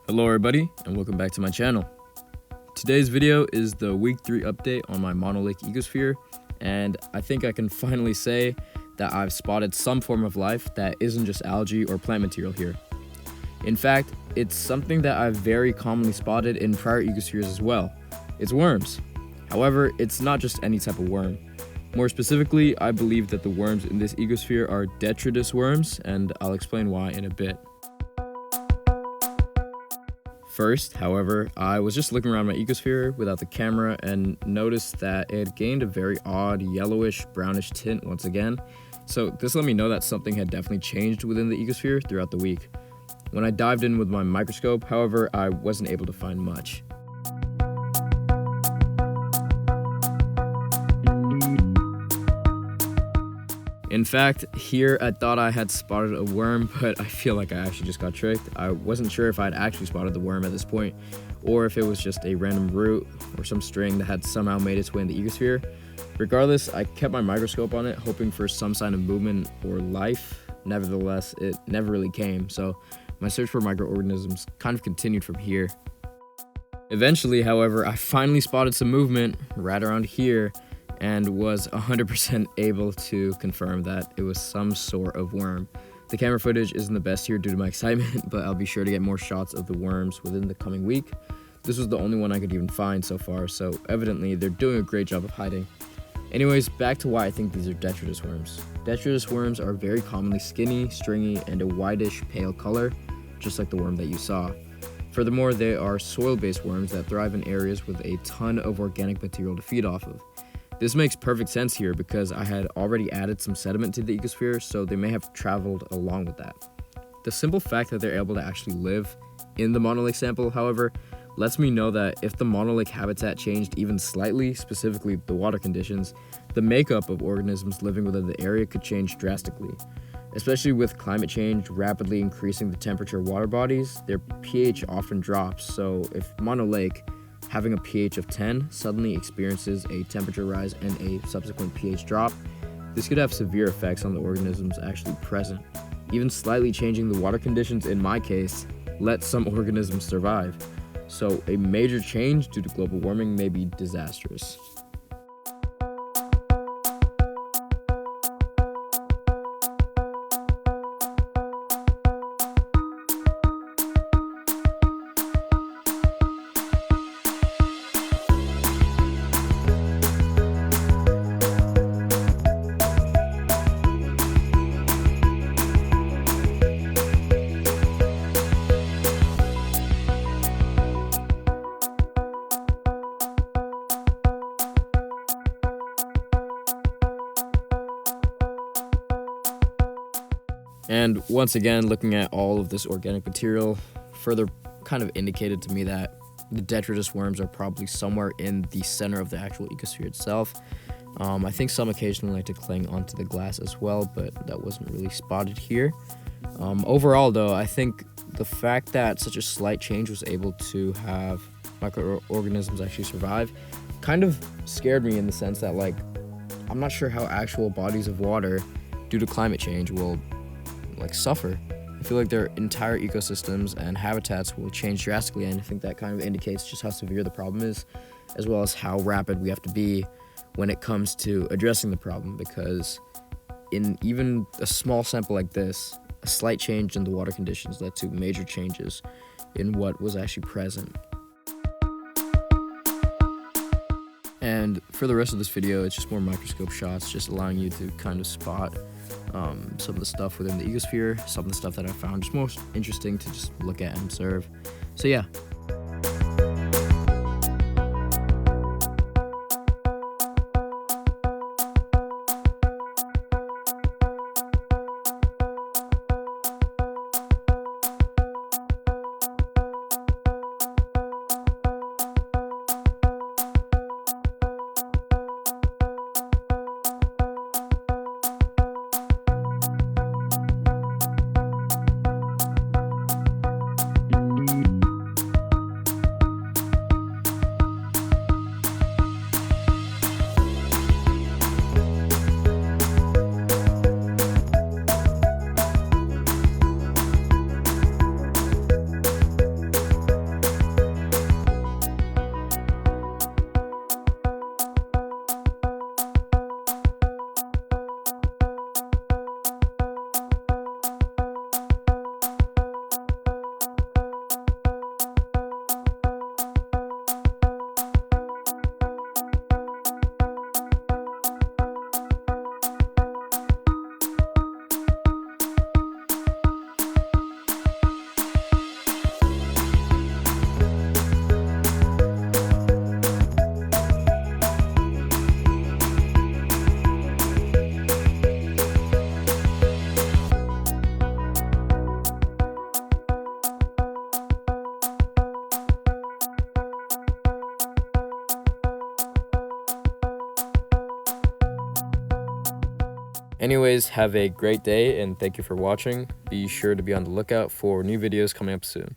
Hello everybody, and welcome back to my channel. Today's video is the week 3 update on my monolake ecosphere, and I think I can finally say that I've spotted some form of life that isn't just algae or plant material here. In fact, it's something that I've very commonly spotted in prior ecospheres as well. It's worms. However, it's not just any type of worm. More specifically, I believe that the worms in this ecosphere are detritus worms, and I'll explain why in a bit. First, however, I was just looking around my ecosphere without the camera and noticed that it had gained a very odd yellowish brownish tint once again. So this let me know that something had definitely changed within the ecosphere throughout the week. When I dived in with my microscope, however, I wasn't able to find much. In fact, here I thought I had spotted a worm, but I feel like I actually just got tricked. I wasn't sure if I'd actually spotted the worm at this point, or if it was just a random root or some string that had somehow made its way in the ecosphere. Regardless, I kept my microscope on it, hoping for some sign of movement or life. Nevertheless, it never really came, so my search for microorganisms kind of continued from here. Eventually, however, I finally spotted some movement right around here, and was 100% able to confirm that it was some sort of worm. The camera footage isn't the best here due to my excitement, but I'll be sure to get more shots of the worms within the coming week. This was the only one I could even find so far, so evidently they're doing a great job of hiding. Anyways, back to why I think these are detritus worms. Detritus worms are very commonly skinny, stringy, and a whitish pale color, just like the worm that you saw. Furthermore, they are soil-based worms that thrive in areas with a ton of organic material to feed off of. This makes perfect sense here because I had already added some sediment to the ecosphere, so they may have traveled along with that. The simple fact that they're able to actually live in the monolake sample, however, lets me know that if the monolake habitat changed even slightly, specifically the water conditions, the makeup of organisms living within the area could change drastically. Especially with climate change rapidly increasing the temperature of water bodies, their pH often drops, so if monolake having a pH of 10 suddenly experiences a temperature rise and a subsequent pH drop, this could have severe effects on the organisms actually present. Even slightly changing the water conditions in my case lets some organisms survive. So a major change due to global warming may be disastrous. And once again, looking at all of this organic material further kind of indicated to me that the detritus worms are probably somewhere in the center of the actual ecosphere itself. I think some occasionally like to cling onto the glass as well, but that wasn't really spotted here. Overall though, I think the fact that such a slight change was able to have microorganisms actually survive kind of scared me in the sense that, like, I'm not sure how actual bodies of water due to climate change will suffer. I feel like their entire ecosystems and habitats will change drastically, and I think that kind of indicates just how severe the problem is, as well as how rapid we have to be when it comes to addressing the problem, because in even a small sample like this, a slight change in the water conditions led to major changes in what was actually present. And for the rest of this video, it's just more microscope shots, just allowing you to kind of spot some of the stuff within the ecosphere, some of the stuff that I found just most interesting to just look at and observe. So yeah. Anyways, have a great day and thank you for watching. Be sure to be on the lookout for new videos coming up soon.